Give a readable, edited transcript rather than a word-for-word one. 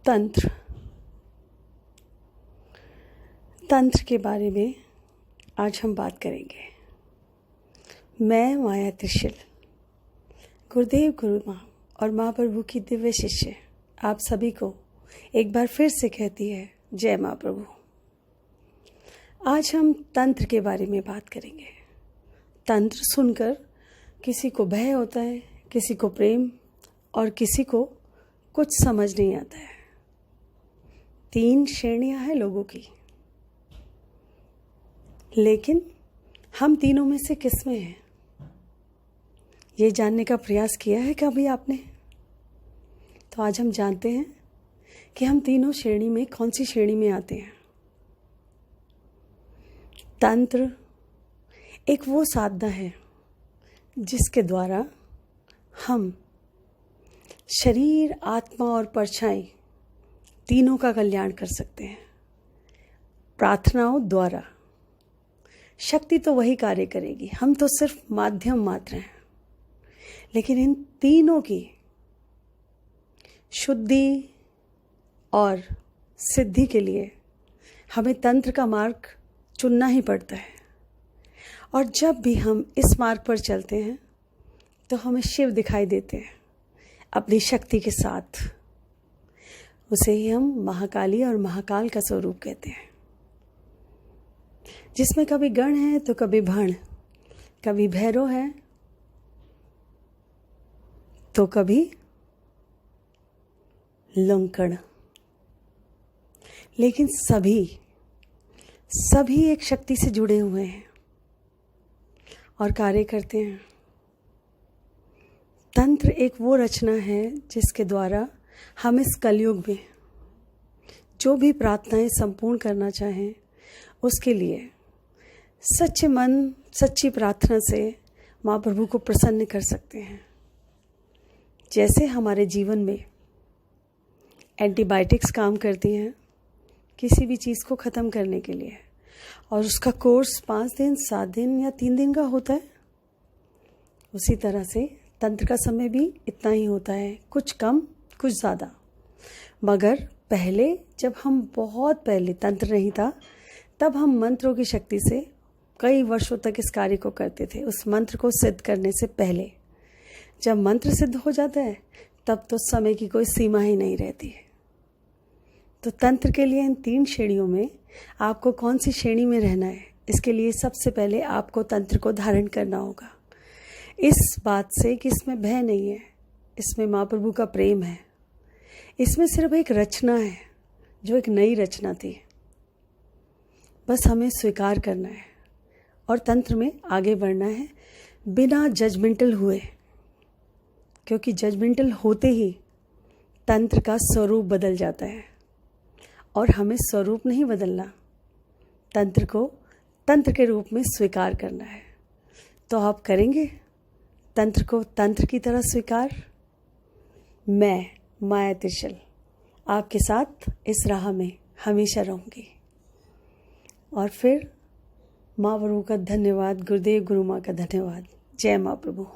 तंत्र के बारे में आज हम बात करेंगे। मैं माया त्रिशूल, गुरुदेव गुरु माँ और माँ प्रभु की दिव्य शिष्य आप सभी को एक बार फिर से कहती है जय माँ प्रभु। आज हम तंत्र के बारे में बात करेंगे। तंत्र सुनकर किसी को भय होता है, किसी को प्रेम और किसी को कुछ समझ नहीं आता है। 3 श्रेणियां हैं लोगों की, लेकिन हम तीनों में से किस में हैं, ये जानने का प्रयास किया है कभी आपने? तो आज हम जानते हैं कि हम तीनों श्रेणी में कौन सी श्रेणी में आते हैं। तंत्र एक वो साधना है जिसके द्वारा हम शरीर, आत्मा और परछाई तीनों का कल्याण कर सकते हैं। प्रार्थनाओं द्वारा शक्ति तो वही कार्य करेगी, हम तो सिर्फ माध्यम मात्र हैं। लेकिन इन तीनों की शुद्धि और सिद्धि के लिए हमें तंत्र का मार्ग चुनना ही पड़ता है। और जब भी हम इस मार्ग पर चलते हैं तो हमें शिव दिखाई देते हैं अपनी शक्ति के साथ। उसे ही हम महाकाली और महाकाल का स्वरूप कहते हैं, जिसमें कभी गण है तो कभी भण, कभी भैरव है तो कभी लंकड़। लेकिन सभी एक शक्ति से जुड़े हुए हैं और कार्य करते हैं। तंत्र एक वो रचना है जिसके द्वारा हम इस कलयुग में जो भी प्रार्थनाएं संपूर्ण करना चाहें, उसके लिए सच्चे मन, सच्ची प्रार्थना से माँ प्रभु को प्रसन्न कर सकते हैं। जैसे हमारे जीवन में एंटीबायोटिक्स काम करती हैं किसी भी चीज़ को ख़त्म करने के लिए, और उसका कोर्स 5 दिन, 7 दिन या 3 दिन का होता है, उसी तरह से तंत्र का समय भी इतना ही होता है, कुछ कम कुछ ज़्यादा। मगर पहले, जब हम बहुत पहले तंत्र नहीं था, तब हम मंत्रों की शक्ति से कई वर्षों तक इस कार्य को करते थे। उस मंत्र को सिद्ध करने से पहले, जब मंत्र सिद्ध हो जाता है तब तो समय की कोई सीमा ही नहीं रहती है। तो तंत्र के लिए इन 3 श्रेणियों में आपको कौन सी श्रेणी में रहना है, इसके लिए सबसे पहले आपको तंत्र को धारण करना होगा। इस बात से कि इसमें भय नहीं है, इसमें माँ प्रभु का प्रेम है, इसमें सिर्फ एक रचना है जो एक नई रचना थी। बस हमें स्वीकार करना है और तंत्र में आगे बढ़ना है बिना जजमेंटल हुए, क्योंकि जजमेंटल होते ही तंत्र का स्वरूप बदल जाता है। और हमें स्वरूप नहीं बदलना, तंत्र को तंत्र के रूप में स्वीकार करना है। तो आप करेंगे तंत्र को तंत्र की तरह स्वीकार? मैं माया त्रिशूल आपके साथ इस राह में हमेशा रहूँगी। और फिर माँ प्रभु का धन्यवाद, गुरुदेव गुरु माँ का धन्यवाद। जय माँ प्रभु।